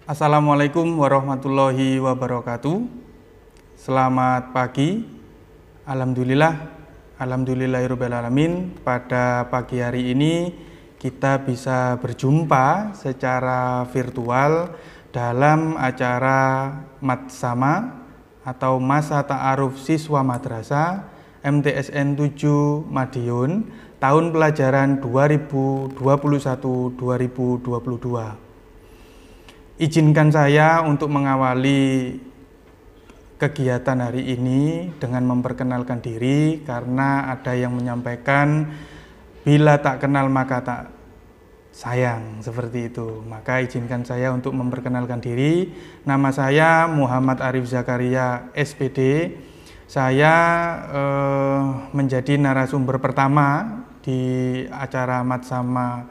Assalamualaikum warahmatullahi wabarakatuh. Selamat pagi. Alhamdulillahirabbil alamin. Pada pagi hari ini kita bisa berjumpa secara virtual dalam acara Matsama atau Masa Ta'aruf Siswa Madrasah MTSN 7 Madiun tahun pelajaran 2021-2022. Izinkan saya untuk mengawali kegiatan hari ini dengan memperkenalkan diri, karena ada yang menyampaikan bila tak kenal maka tak sayang, seperti itu. Maka izinkan saya untuk memperkenalkan diri. Nama saya Muhammad Arif Zakaria SPD. Saya menjadi narasumber pertama di acara Matsama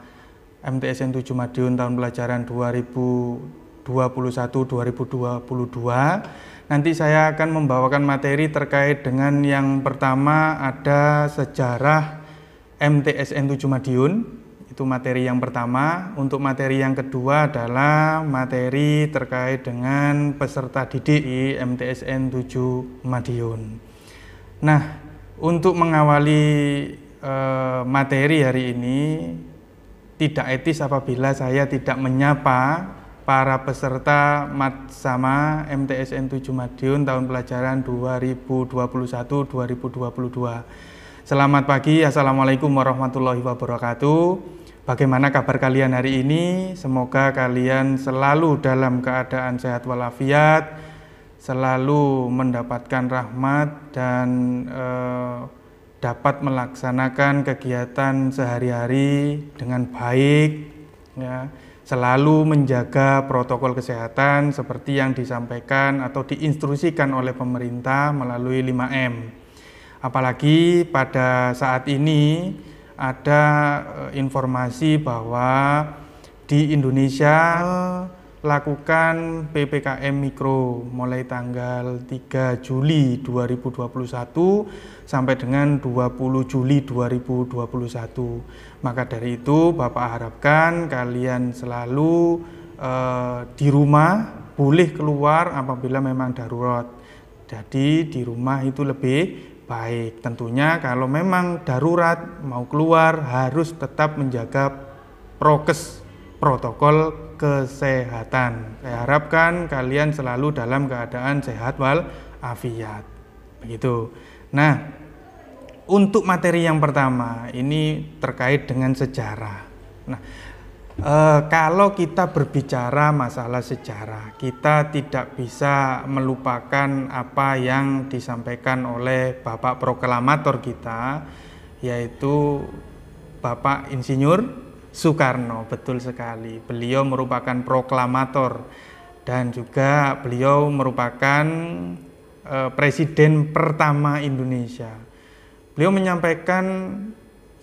MTSN 7 Madiun tahun pelajaran 2021-2022. Nanti saya akan membawakan materi terkait dengan yang pertama ada sejarah MTSN 7 Madiun. Itu materi yang pertama. Untuk materi yang kedua adalah materi terkait dengan peserta didik di MTSN 7 Madiun. Nah, untuk mengawali materi hari ini, tidak etis apabila saya tidak menyapa para peserta Matsama MTSN 7 Madiun tahun pelajaran 2021-2022. Selamat pagi, Assalamualaikum warahmatullahi wabarakatuh. Bagaimana kabar kalian hari ini? Semoga kalian selalu dalam keadaan sehat walafiat, selalu mendapatkan rahmat dan dapat melaksanakan kegiatan sehari-hari dengan baik, ya, selalu menjaga protokol kesehatan seperti yang disampaikan atau diinstruksikan oleh pemerintah melalui 5M. Apalagi pada saat ini ada informasi bahwa di Indonesia lakukan PPKM Mikro mulai tanggal 3 Juli 2021 sampai dengan 20 Juli 2021. Maka dari itu Bapak harapkan kalian selalu di rumah, boleh keluar apabila memang darurat. Jadi di rumah itu lebih baik. Tentunya kalau memang darurat mau keluar harus tetap menjaga prokes, protokol kesehatan. Saya harapkan kalian selalu dalam keadaan sehat walafiat. Begitu. Nah, untuk materi yang pertama ini terkait dengan sejarah. Nah, kalau kita berbicara masalah sejarah, kita tidak bisa melupakan apa yang disampaikan oleh Bapak Proklamator kita, yaitu Bapak Insinyur Soekarno. Betul sekali, beliau merupakan proklamator dan juga beliau merupakan presiden pertama Indonesia. Beliau menyampaikan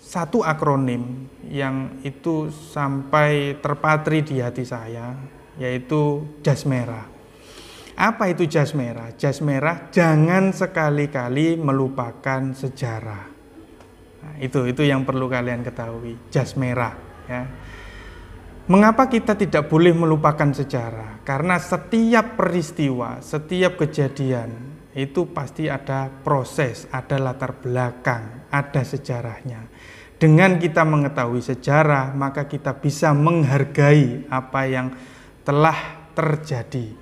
satu akronim yang itu sampai terpatri di hati saya, yaitu jas merah. Apa itu jas merah? Jas merah, jangan sekali-kali melupakan sejarah. Nah, itu yang perlu kalian ketahui, jas merah. Ya. Mengapa kita tidak boleh melupakan sejarah? Karena setiap peristiwa, setiap kejadian itu pasti ada proses, ada latar belakang, ada sejarahnya. Dengan kita mengetahui sejarah, maka kita bisa menghargai apa yang telah terjadi.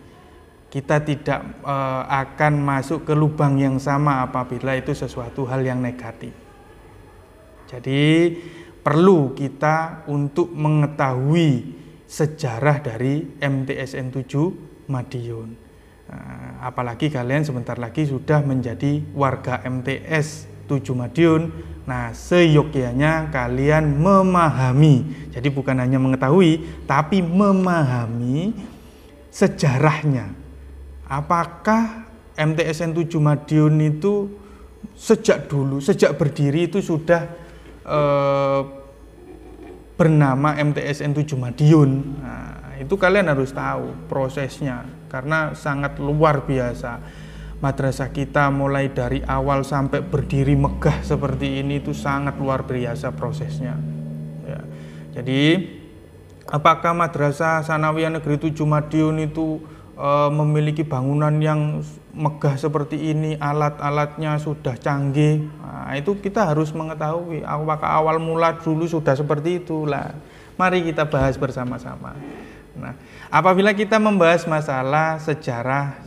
Kita tidak akan masuk ke lubang yang sama apabila itu sesuatu hal yang negatif. Jadi perlu kita untuk mengetahui sejarah dari MTSN 7 Madiun. Apalagi kalian sebentar lagi sudah menjadi warga MTS 7 Madiun. Nah, seyogyanya kalian memahami. Jadi bukan hanya mengetahui, tapi memahami sejarahnya. Apakah MTSN 7 Madiun itu sejak dulu, sejak berdiri itu sudah bernama MTSN 7 Madiun. Nah, itu kalian harus tahu prosesnya karena sangat luar biasa. Madrasah kita mulai dari awal sampai berdiri megah seperti ini itu sangat luar biasa prosesnya. Ya. Jadi apakah Madrasah Sanawiyah Negeri 7 Madiun itu memiliki bangunan yang megah seperti ini, alat-alatnya sudah canggih. Nah, itu kita harus mengetahui apakah awal mula dulu sudah seperti itulah. Mari kita bahas bersama-sama. Nah, apabila kita membahas masalah sejarah,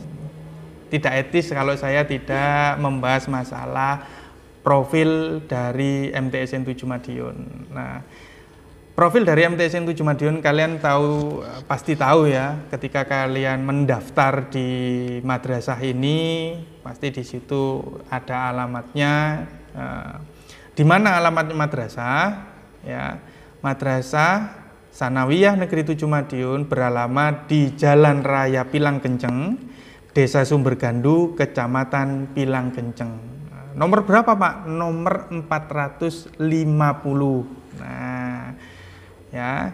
tidak etis kalau saya tidak membahas masalah profil dari MTSN 7 Madiun. Nah, profil dari MTSN 7 Madiun kalian tahu, pasti tahu ya, ketika kalian mendaftar di madrasah ini, pasti di situ ada alamatnya. Di mana alamatnya madrasah? Ya, Madrasah Sanawiyah Negeri 7 Madiun beralamat di Jalan Raya Pilang Kenceng, Desa Sumbergandu, Kecamatan Pilang Kenceng. Nomor berapa, Pak? Nomor 450. Nah, ya,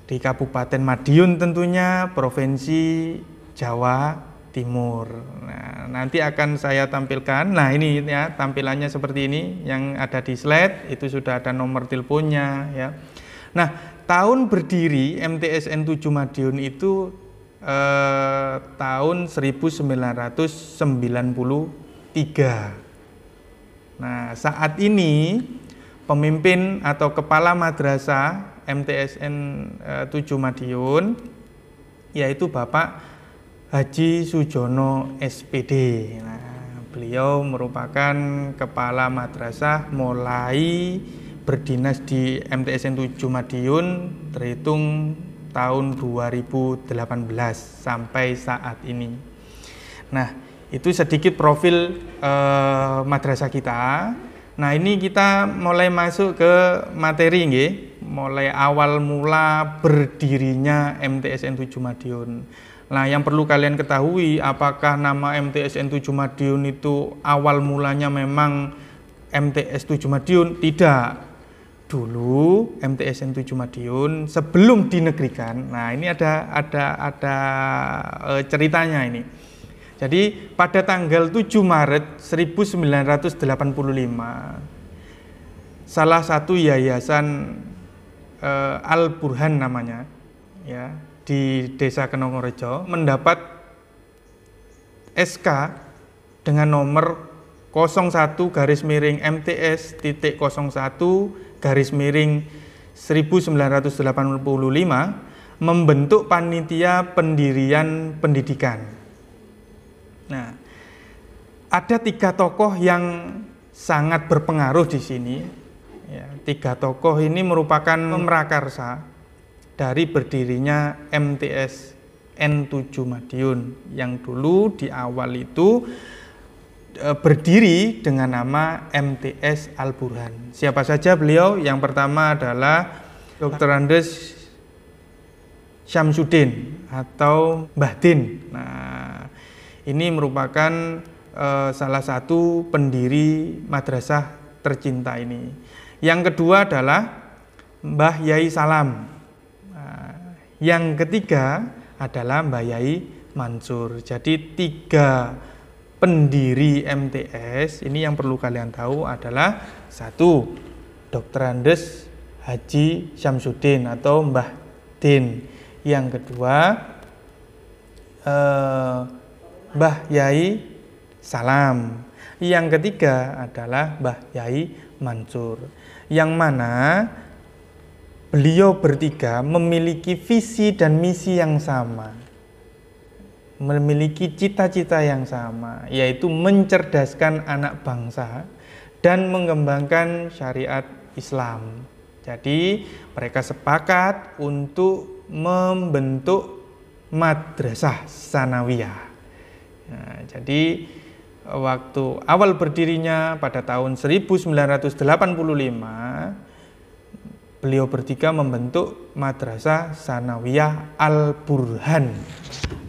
di Kabupaten Madiun tentunya, Provinsi Jawa Timur. Nah, nanti akan saya tampilkan. Nah, ini ya tampilannya seperti ini, yang ada di slide itu sudah ada nomor teleponnya ya. Nah, tahun berdiri MTSN 7 Madiun itu tahun 1993. Nah, saat ini pemimpin atau kepala madrasah MTSN 7 Madiun yaitu Bapak Haji Sujono SPD. Nah, beliau merupakan kepala madrasah mulai berdinas di MTSN 7 Madiun terhitung tahun 2018 sampai saat ini. Nah, itu sedikit profil madrasah kita. Nah, ini kita mulai masuk ke materi nggih, mulai awal mula berdirinya MTSN 7 Madiun. Nah, yang perlu kalian ketahui, apakah nama MTSN 7 Madiun itu awal mulanya memang MTS 7 Madiun? Tidak. Dulu MTSN 7 Madiun sebelum dinegrikan. Nah, ini ada ceritanya ini. Jadi pada tanggal 7 Maret 1985 salah satu yayasan Al-Burhan namanya ya di Desa Kenongorejo mendapat SK dengan nomor 01-01-1985 membentuk panitia pendirian pendidikan. Nah, ada 3 tokoh yang sangat berpengaruh di sini. Ya, 3 tokoh ini merupakan pemrakarsa dari berdirinya MTSN 7 Madiun yang dulu di awal itu berdiri dengan nama MTS Al-Burhan. Siapa saja beliau? Yang pertama adalah Dr. Andes Syamsuddin atau Mbah Din. Nah, ini merupakan salah satu pendiri madrasah tercinta ini. Yang kedua adalah Mbah Yai Salam. Nah, yang ketiga adalah Mbah Yai Mansur. Jadi 3 pendiri MTS ini yang perlu kalian tahu adalah 1. Dr. Andes Haji Syamsuddin atau Mbah Din. Yang kedua Mbah Yai Salam. Yang ketiga adalah Mbah Yai Mansur. Yang mana beliau bertiga memiliki visi dan misi yang sama. Memiliki cita-cita yang sama, yaitu mencerdaskan anak bangsa dan mengembangkan syariat Islam. Jadi mereka sepakat untuk membentuk Madrasah Sanawiyah. Nah, jadi waktu awal berdirinya pada tahun 1985 beliau bertiga membentuk Madrasah Sanawiyah Al-Burhan.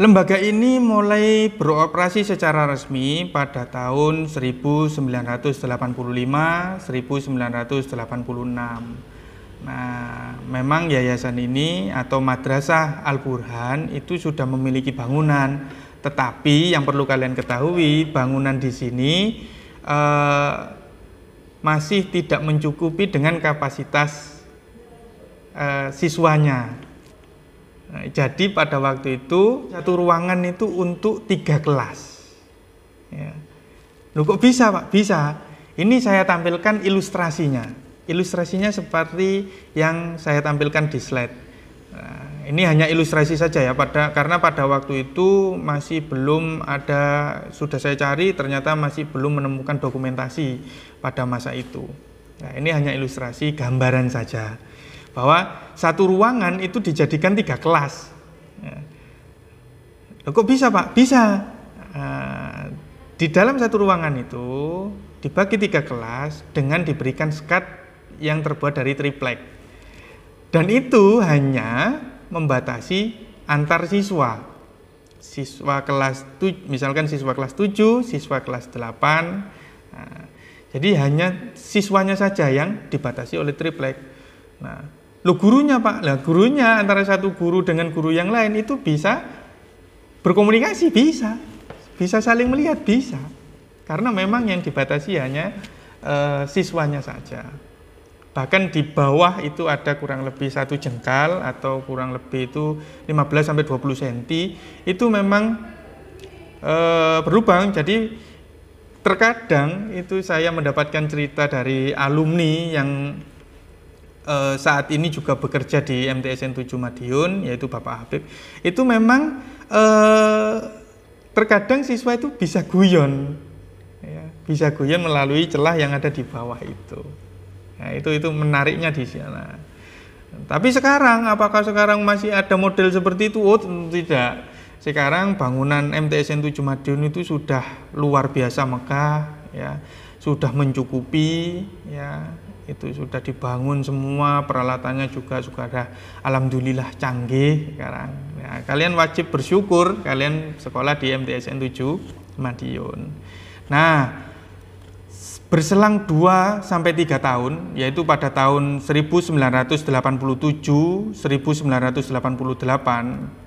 Lembaga ini mulai beroperasi secara resmi pada tahun 1985-1986. Nah, memang yayasan ini atau Madrasah Al-Burhan itu sudah memiliki bangunan, tetapi yang perlu kalian ketahui, bangunan di sini masih tidak mencukupi dengan kapasitas siswanya. Jadi pada waktu itu satu ruangan itu untuk 3 kelas. Ya. Loh kok bisa Pak? Bisa. Ini saya tampilkan ilustrasinya. Ilustrasinya seperti yang saya tampilkan di slide. Nah, ini hanya ilustrasi saja ya, karena pada waktu itu masih belum ada, sudah saya cari ternyata masih belum menemukan dokumentasi pada masa itu. Nah, ini hanya ilustrasi gambaran saja. Bahwa satu ruangan itu dijadikan 3 kelas. Ya. Loh, kok bisa Pak? Bisa. Di dalam satu ruangan itu dibagi 3 kelas dengan diberikan skat yang terbuat dari triplek. Dan itu hanya membatasi antar siswa. Siswa kelas 7, misalkan siswa kelas 7, siswa kelas 8. Nah, jadi hanya siswanya saja yang dibatasi oleh triplek. Nah, lo gurunya Pak, lah gurunya antara satu guru dengan guru yang lain itu bisa berkomunikasi, bisa saling melihat, bisa. Karena memang yang dibatasi hanya siswanya saja. Bahkan di bawah itu ada kurang lebih 1 jengkal atau kurang lebih itu 15-20 cm. Itu memang berlubang. Jadi terkadang itu saya mendapatkan cerita dari alumni yang saat ini juga bekerja di MTSN 7 Madiun, yaitu Bapak Habib. Itu memang terkadang siswa itu bisa guyon, ya, bisa guyon melalui celah yang ada di bawah itu. Nah, itu menariknya di sana. Tapi sekarang, apakah sekarang masih ada model seperti itu? Oh, tentu tidak. Sekarang bangunan MTSN 7 Madiun itu sudah luar biasa megah, ya, sudah mencukupi, ya. Itu sudah dibangun semua, peralatannya juga ada, alhamdulillah canggih sekarang. Ya, kalian wajib bersyukur kalian sekolah di MTSN 7 Madiun. Nah, berselang 2-3 tahun, yaitu pada tahun 1987-1988,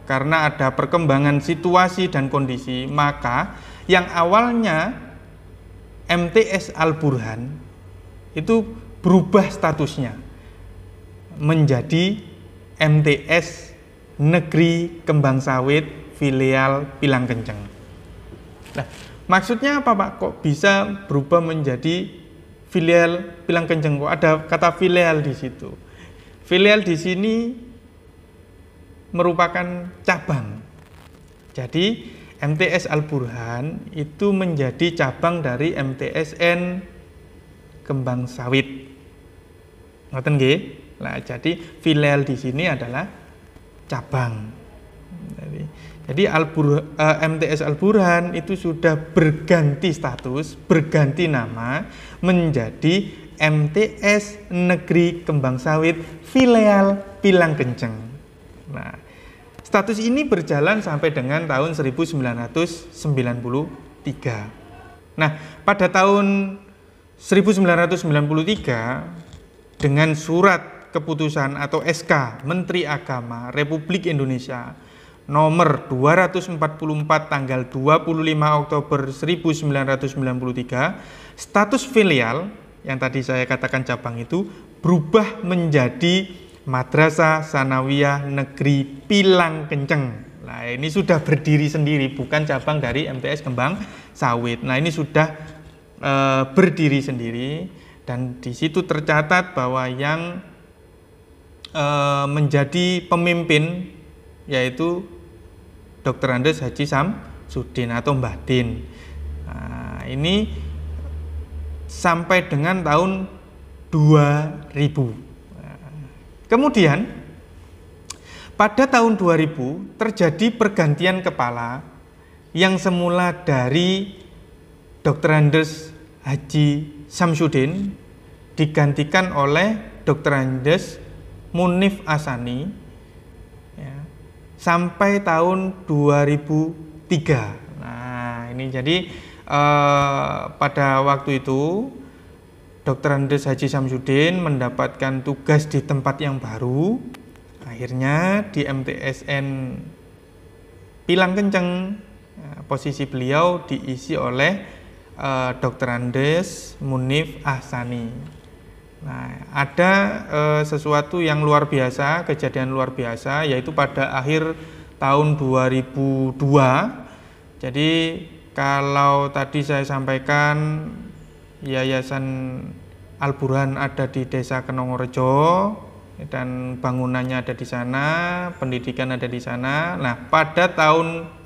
karena ada perkembangan situasi dan kondisi, maka yang awalnya MTS Al-Burhan itu berubah statusnya menjadi MTS Negeri Kembang Sawit Filial Pilang Kenceng. Nah, maksudnya apa Pak? Kok bisa berubah menjadi filial Pilang Kenceng? Kok ada kata filial di situ? Filial di sini merupakan cabang. Jadi MTS Al-Burhan itu menjadi cabang dari MTSN Kembang Sawit. Ngoten nggih? Nah, jadi filial di sini adalah cabang. Jadi MTS Al-Burhan itu sudah berganti status, berganti nama menjadi MTS Negeri Kembang Sawit Filial Pilang Kenceng. Nah, status ini berjalan sampai dengan tahun 1993. Nah, pada tahun 1993 dengan surat keputusan atau SK Menteri Agama Republik Indonesia nomor 244 tanggal 25 Oktober 1993, status filial yang tadi saya katakan cabang itu berubah menjadi Madrasah Sanawiyah Negeri Pilang Kenceng. Nah, ini sudah berdiri sendiri, bukan cabang dari MTS Kembang Sawit. Nah, ini sudah berdiri sendiri. Dan di situ tercatat bahwa yang menjadi pemimpin yaitu Dr. Andes Haji Samsudin atau Mbah Din. Nah, ini sampai dengan tahun 2000. Kemudian pada tahun 2000 terjadi pergantian kepala yang semula dari Dr. Andes Haji Samsudin digantikan oleh Dr. Andes Munif Asani, ya, sampai tahun 2003. Nah, ini jadi pada waktu itu Dr. Andes Haji Samsudin mendapatkan tugas di tempat yang baru. Akhirnya di MTSN Pilang Kenceng, posisi beliau diisi oleh Dr. Andes Munif Ahsani. Nah, ada sesuatu yang luar biasa, kejadian luar biasa, yaitu pada akhir tahun 2002. Jadi kalau tadi saya sampaikan Yayasan Al-Burhan ada di Desa Kenongorejo dan bangunannya ada di sana, pendidikan ada di sana. Nah, pada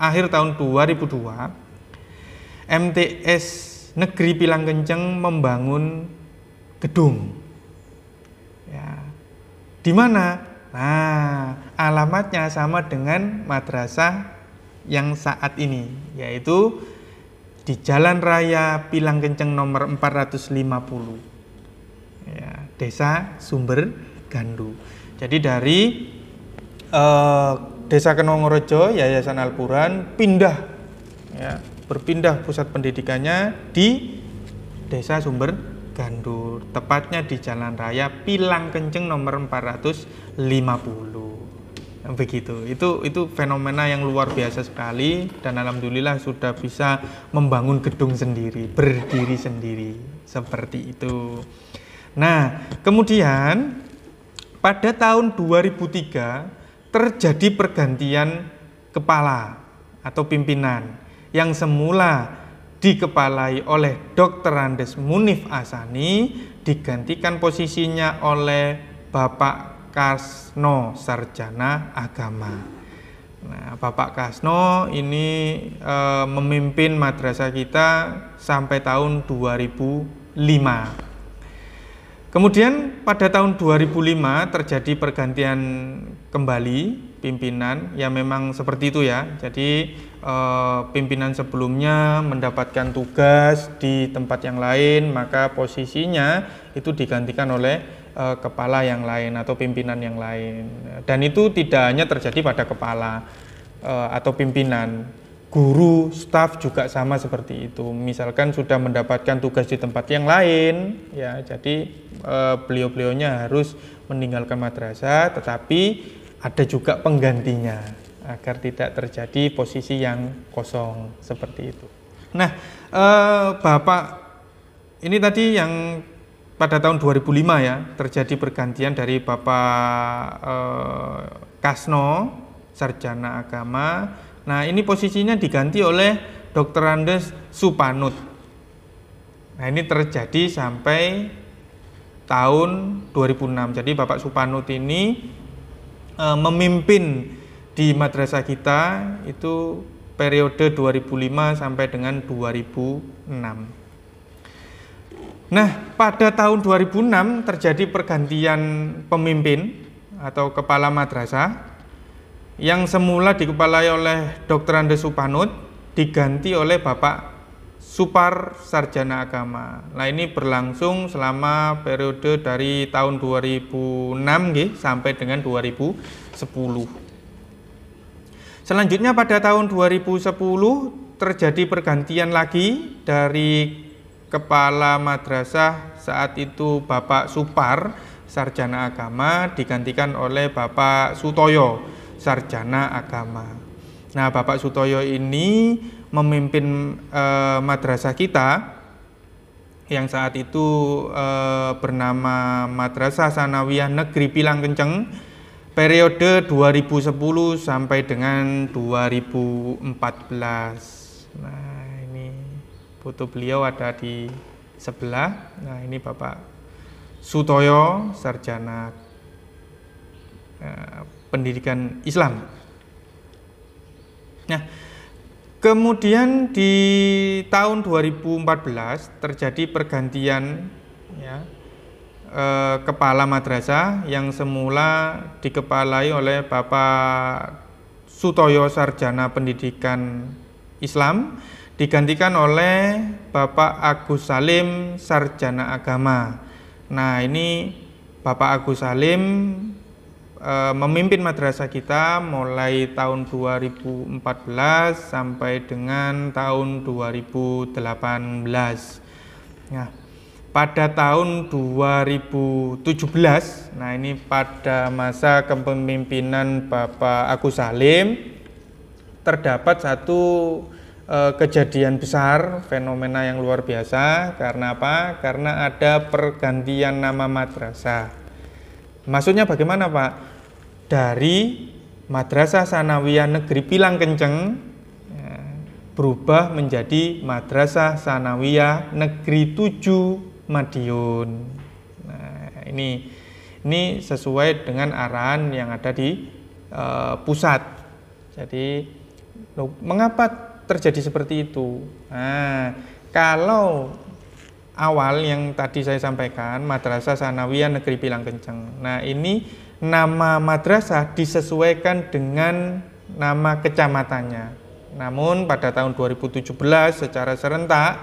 akhir tahun 2002, MTS Negeri Pilang Kenceng membangun gedung. Ya. Di mana? Nah, alamatnya sama dengan madrasah yang saat ini, yaitu di Jalan Raya Pilang Kenceng nomor 450. Ya, Desa Sumber Gandu. Jadi dari Desa Kenongorejo, Yayasan Al-Burhan berpindah pusat pendidikannya di Desa Sumber Gandu, tepatnya di Jalan Raya Pilang Kenceng nomor 450. Begitu. Itu fenomena yang luar biasa sekali, dan alhamdulillah sudah bisa membangun gedung sendiri, berdiri sendiri, seperti itu. Nah, kemudian pada tahun 2003 terjadi pergantian kepala atau pimpinan yang semula dikepalai oleh Dr. Andes Munif Asani, digantikan posisinya oleh Bapak Kasno Sarjana Agama. Nah, Bapak Kasno ini memimpin madrasah kita sampai tahun 2005. Kemudian pada tahun 2005 terjadi pergantian kembali pimpinan, ya memang seperti itu ya. Jadi pimpinan sebelumnya mendapatkan tugas di tempat yang lain, maka posisinya itu digantikan oleh kepala yang lain atau pimpinan yang lain. Dan itu tidak hanya terjadi pada kepala atau pimpinan, guru, staf juga sama seperti itu. Misalkan sudah mendapatkan tugas di tempat yang lain, ya, jadi beliau-beliaunya harus meninggalkan madrasah, tetapi ada juga penggantinya agar tidak terjadi posisi yang kosong seperti itu. Nah, Bapak ini tadi yang pada tahun 2005 ya terjadi pergantian dari Bapak Kasno Sarjana Agama. Nah, ini posisinya diganti oleh Dr. Andes Supanut. Nah, ini terjadi sampai tahun 2006. Jadi Bapak Supanut ini memimpin di madrasah kita itu periode 2005 sampai dengan 2006. Nah, pada tahun 2006 terjadi pergantian pemimpin atau kepala madrasah yang semula dikepalai oleh Dr. Andes Supanut, diganti oleh Bapak Supar Sarjana Agama. Nah, ini berlangsung selama periode dari tahun 2006 sampai dengan 2010. Selanjutnya pada tahun 2010 terjadi pergantian lagi dari kepala madrasah saat itu Bapak Supar Sarjana Agama, digantikan oleh Bapak Sutoyo Sarjana Agama. Nah, Bapak Sutoyo ini memimpin madrasah kita yang saat itu bernama Madrasah Sanawiyah Negeri Pilang Kenceng periode 2010 sampai dengan 2014. Nah, ini foto beliau ada di sebelah. Nah, ini Bapak Sutoyo Sarjana Pendidikan Islam. Nah, kemudian di tahun 2014 terjadi pergantian ya, kepala madrasah yang semula dikepalai oleh Bapak Sutoyo Sarjana Pendidikan Islam, digantikan oleh Bapak Agus Salim Sarjana Agama. Nah, ini Bapak Agus Salim memimpin madrasah kita mulai tahun 2014 sampai dengan tahun 2018. Nah, pada tahun 2017, nah ini pada masa kepemimpinan Bapak Agus Salim, terdapat satu kejadian besar, fenomena yang luar biasa. Karena apa? Karena ada pergantian nama madrasah. Maksudnya bagaimana, Pak? Dari Madrasah Tsanawiyah Negeri Pilang Kenceng ya, berubah menjadi Madrasah Tsanawiyah Negeri 7 Madiun. Nah, ini sesuai dengan arahan yang ada di pusat. Jadi, mengapa terjadi seperti itu? Nah, kalau awal yang tadi saya sampaikan, Madrasah Tsanawiyah Negeri Pilang Kenceng. Nah, ini nama madrasah disesuaikan dengan nama kecamatannya. Namun pada tahun 2017 secara serentak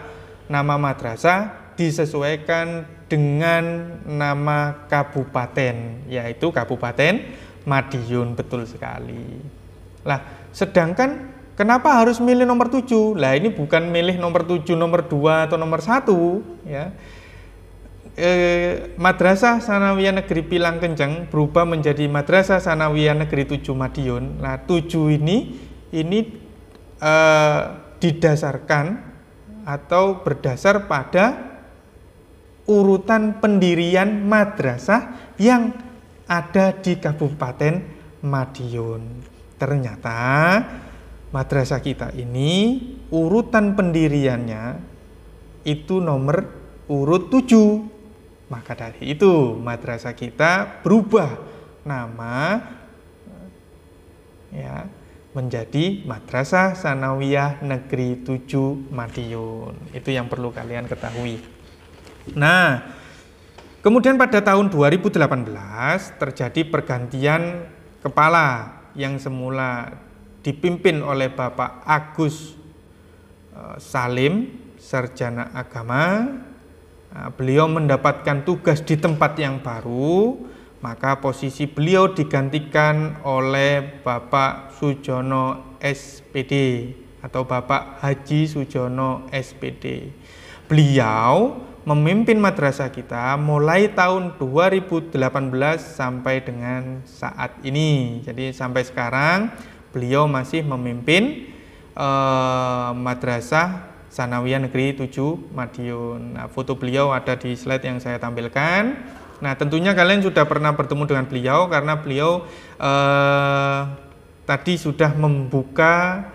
nama madrasah disesuaikan dengan nama kabupaten, yaitu Kabupaten Madiun. Betul sekali. Lah, sedangkan kenapa harus milih nomor 7? Lah, ini bukan milih nomor 7, nomor 2 atau nomor 1 ya. Madrasah Tsanawiyah Negeri Pilang Kenceng berubah menjadi Madrasah Tsanawiyah Negeri 7 Madiun. Nah, 7 ini didasarkan atau berdasar pada urutan pendirian madrasah yang ada di Kabupaten Madiun. Ternyata madrasah kita ini urutan pendiriannya itu nomor urut 7. Maka dari itu madrasah kita berubah nama ya menjadi Madrasah Tsanawiyah Negeri 7 Madiun. Itu yang perlu kalian ketahui. Nah, kemudian pada tahun 2018 terjadi pergantian kepala yang semula dipimpin oleh Bapak Agus Salim, sarjana agama. Beliau mendapatkan tugas di tempat yang baru, maka posisi beliau digantikan oleh Bapak Sujono SPD atau Bapak Haji Sujono SPD. Beliau memimpin madrasah kita mulai tahun 2018 sampai dengan saat ini. Jadi sampai sekarang beliau masih memimpin Madrasah Tsanawiyah Negeri 7 Madiun. Nah, foto beliau ada di slide yang saya tampilkan. Nah, tentunya kalian sudah pernah bertemu dengan beliau karena beliau tadi sudah membuka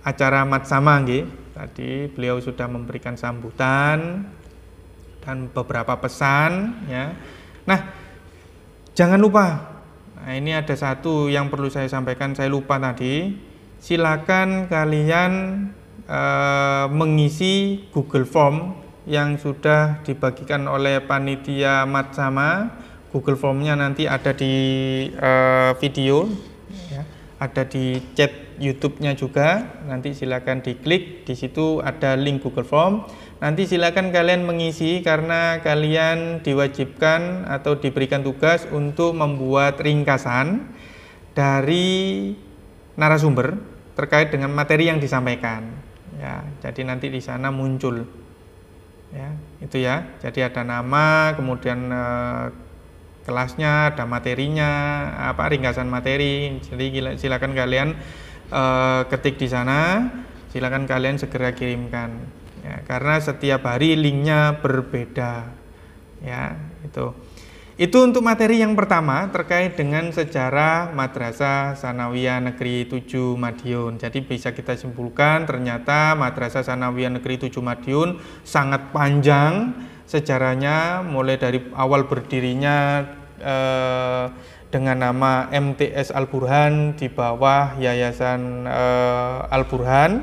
acara Matsama nggih. Tadi beliau sudah memberikan sambutan dan beberapa pesan ya. Nah, jangan lupa. Nah, ini ada satu yang perlu saya sampaikan, saya lupa tadi. Silakan kalian mengisi Google Form yang sudah dibagikan oleh panitia Matsama. Google Formnya nanti ada di video, ya, ada di chat YouTube-nya juga. Nanti silakan diklik, di situ ada link Google Form. Nanti silakan kalian mengisi karena kalian diwajibkan atau diberikan tugas untuk membuat ringkasan dari narasumber terkait dengan materi yang disampaikan. Ya, jadi nanti di sana muncul. Ya, itu ya. Jadi ada nama, kemudian kelasnya, ada materinya, ringkasan materi. Jadi silakan kalian ketik di sana, silakan kalian segera kirimkan. Ya, karena setiap hari linknya berbeda. Ya, itu. Itu untuk materi yang pertama terkait dengan sejarah Madrasah Tsanawiyah Negeri 7 Madiun. Jadi bisa kita simpulkan ternyata Madrasah Tsanawiyah Negeri 7 Madiun sangat panjang sejarahnya, mulai dari awal berdirinya dengan nama MTS Al-Burhan di bawah Yayasan Al-Burhan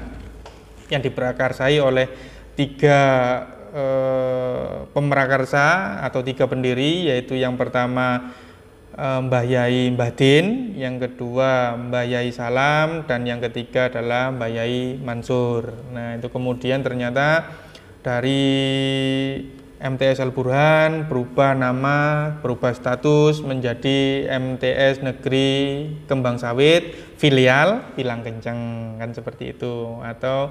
yang diprakarsai oleh 3 pemrakarsa atau 3 pendiri, yaitu yang pertama Mbah Yai Mbah Din, yang kedua Mbah Yai Salam, dan yang ketiga adalah Mbah Yai Mansur. Nah, itu kemudian ternyata dari MTS Al-Burhan berubah nama, berubah status menjadi MTS Negeri Kembang Sawit filial Pilang Kenceng, kan seperti itu, atau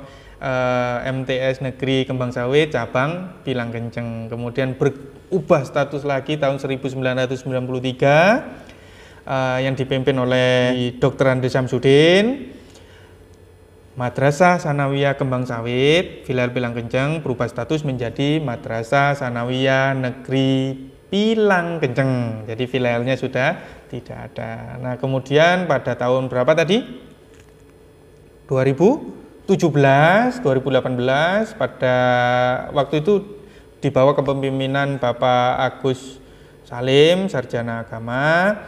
MTS Negeri Kembang Sawit cabang Pilang Kenceng. Kemudian berubah status lagi tahun 1993 yang dipimpin oleh Dr. Andri Samsudin. Madrasah Sanawiyah Kembang Sawit, filial Pilang Kenceng berubah status menjadi Madrasah Sanawiyah Negeri Pilang Kenceng. Jadi filialnya sudah tidak ada. Nah, kemudian pada tahun berapa tadi? 2017, 2018 pada waktu itu di bawah kepemimpinan Bapak Agus Salim, Sarjana Agama,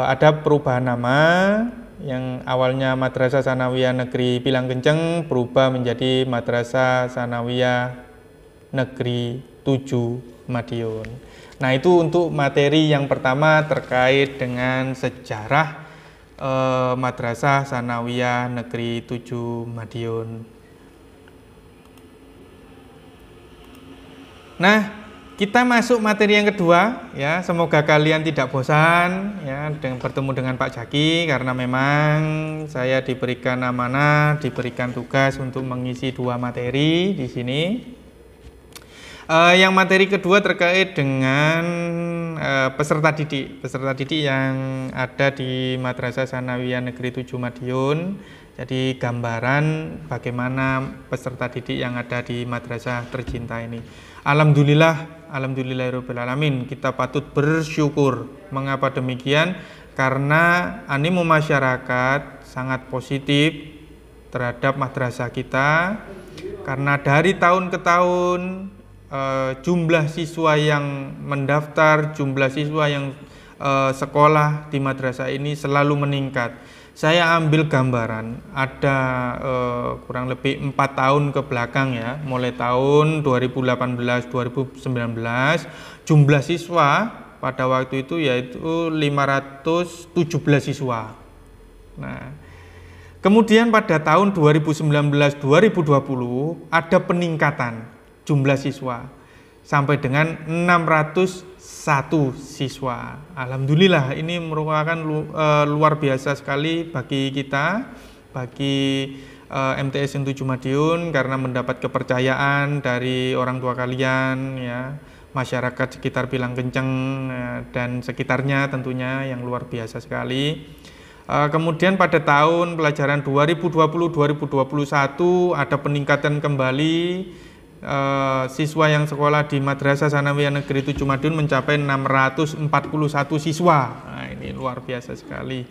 ada perubahan nama yang awalnya Madrasah Sanawiyah Negeri Pilang Kenceng berubah menjadi Madrasah Sanawiyah Negeri 7 Madiun. Nah, itu untuk materi yang pertama terkait dengan sejarah Madrasah Sanawiyah Negeri 7 Madiun. Nah, kita masuk materi yang kedua ya. Semoga kalian tidak bosan ya dengan bertemu dengan Pak Jaki, karena memang saya diberikan amanah, diberikan tugas untuk mengisi 2 materi di sini. Yang materi kedua terkait dengan peserta didik yang ada di Madrasah Sanawiyah Negeri 7 Madiun. Jadi gambaran bagaimana peserta didik yang ada di madrasah tercinta ini. Alhamdulillahirabbil alamin, kita patut bersyukur. Mengapa demikian? Karena animo masyarakat sangat positif terhadap madrasah kita. Karena dari tahun ke tahun jumlah siswa yang mendaftar, jumlah siswa yang sekolah di madrasah ini selalu meningkat. Saya ambil gambaran, ada kurang lebih 4 tahun ke belakang ya, mulai tahun 2018-2019, jumlah siswa pada waktu itu yaitu 517 siswa. Nah, kemudian pada tahun 2019-2020 ada peningkatan jumlah siswa sampai dengan 601 siswa. Alhamdulillah, ini merupakan luar biasa sekali bagi kita, bagi MTS 7 Madiun, karena mendapat kepercayaan dari orang tua kalian ya, masyarakat sekitar Pilang Kenceng ya, dan sekitarnya tentunya, yang luar biasa sekali. Kemudian pada tahun pelajaran 2020-2021 ada peningkatan kembali. Siswa yang sekolah di Madrasah Sanawiyah Negeri 7 Madiun mencapai 641 siswa. Nah, ini luar biasa sekali.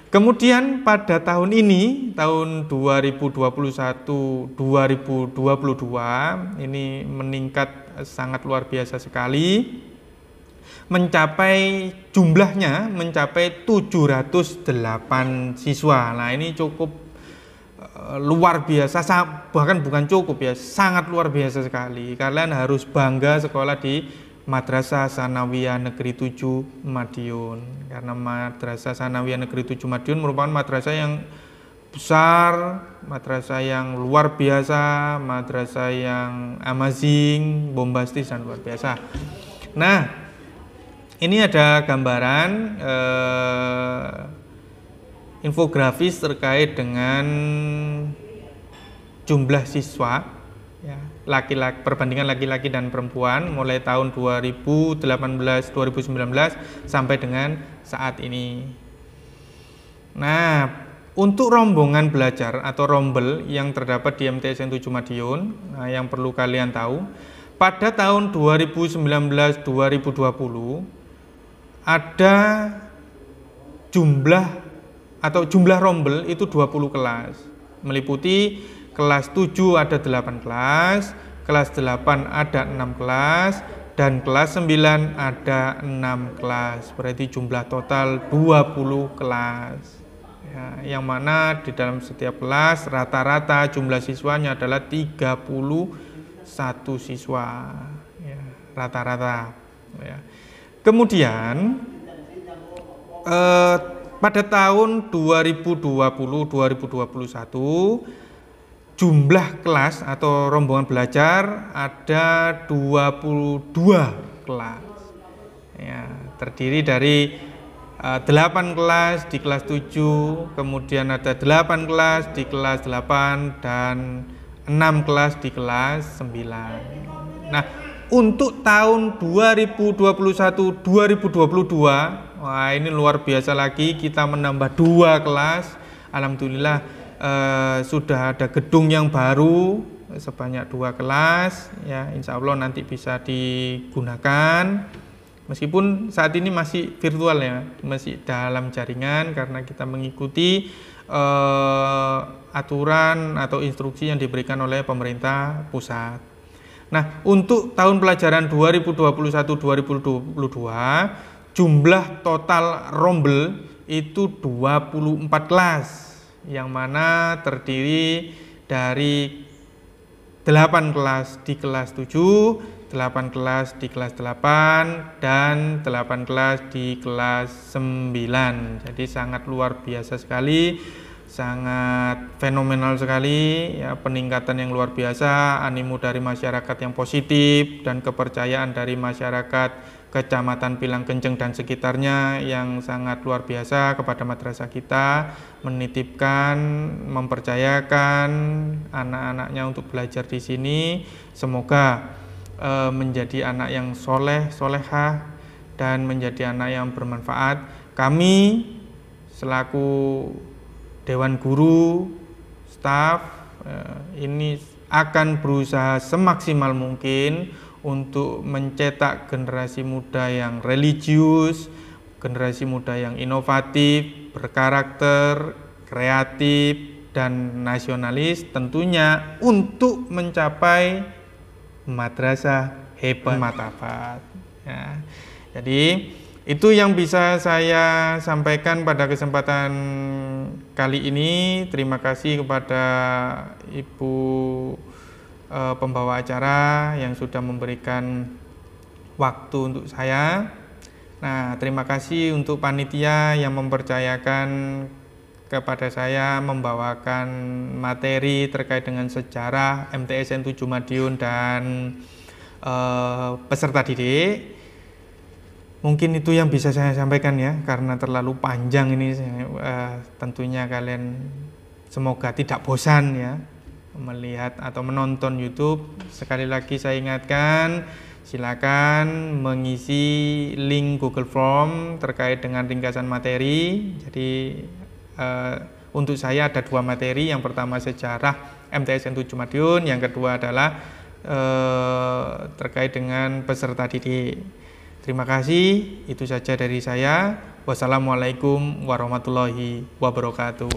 Kemudian pada tahun ini, tahun 2021-2022, ini meningkat sangat luar biasa sekali. Jumlahnya mencapai 708 siswa. Nah, ini cukup luar biasa, bahkan bukan cukup ya, sangat luar biasa sekali. Kalian harus bangga sekolah di Madrasah Sanawiyah Negeri 7 Madiun, karena Madrasah Sanawiyah Negeri 7 Madiun merupakan madrasah yang besar, madrasah yang luar biasa, madrasah yang amazing, bombastis dan luar biasa. Nah, ini ada gambaran infografis terkait dengan jumlah siswa ya, perbandingan laki-laki dan perempuan mulai tahun 2018-2019 sampai dengan saat ini. Nah, untuk rombongan belajar atau rombel yang terdapat di MTS 7 Madiun, nah, yang perlu kalian tahu, pada tahun 2019-2020 ada jumlah rombel itu 20 kelas, meliputi kelas 7 ada 8 kelas, kelas 8 ada 6 kelas, dan kelas 9 ada 6 kelas. Berarti jumlah total 20 kelas ya, yang mana di dalam setiap kelas rata-rata jumlah siswanya adalah 31 siswa ya, rata-rata ya. Kemudian pada tahun 2020-2021 jumlah kelas atau rombongan belajar ada 22 kelas ya, terdiri dari 8 kelas di kelas 7, kemudian ada 8 kelas di kelas 8 dan 6 kelas di kelas 9. Nah, untuk tahun 2021-2022, wah ini luar biasa lagi, kita menambah 2 kelas. Alhamdulillah sudah ada gedung yang baru sebanyak 2 kelas, ya insya Allah nanti bisa digunakan. Meskipun saat ini masih virtual ya, masih dalam jaringan karena kita mengikuti aturan atau instruksi yang diberikan oleh pemerintah pusat. Nah, untuk tahun pelajaran 2021-2022 jumlah total rombel itu 24 kelas, yang mana terdiri dari 8 kelas di kelas 7, 8 kelas di kelas 8, dan 8 kelas di kelas 9. Jadi sangat luar biasa sekali, sangat fenomenal sekali ya, peningkatan yang luar biasa, animo dari masyarakat yang positif dan kepercayaan dari masyarakat Kecamatan Pilangkenceng dan sekitarnya yang sangat luar biasa kepada madrasah kita, menitipkan, mempercayakan anak-anaknya untuk belajar di sini. Semoga menjadi anak yang soleh, solehah, dan menjadi anak yang bermanfaat. Kami selaku Dewan Guru, staf ini akan berusaha semaksimal mungkin untuk mencetak generasi muda yang religius, generasi muda yang inovatif, berkarakter, kreatif, dan nasionalis, tentunya untuk mencapai madrasah hebat martabat. Ya. Jadi itu yang bisa saya sampaikan pada kesempatan kali ini. Terima kasih kepada Ibu pembawa acara yang sudah memberikan waktu untuk saya. Nah, terima kasih untuk panitia yang mempercayakan kepada saya membawakan materi terkait dengan sejarah MTSN 7 Madiun dan peserta didik. Mungkin itu yang bisa saya sampaikan ya, karena terlalu panjang ini. Tentunya kalian semoga tidak bosan ya melihat atau menonton YouTube. Sekali lagi saya ingatkan, silakan mengisi link Google Form terkait dengan ringkasan materi. Jadi untuk saya ada 2 materi. Yang pertama sejarah MTSN 7 Madiun, yang kedua adalah terkait dengan peserta didik. Terima kasih, itu saja dari saya. Wassalamualaikum warahmatullahi wabarakatuh.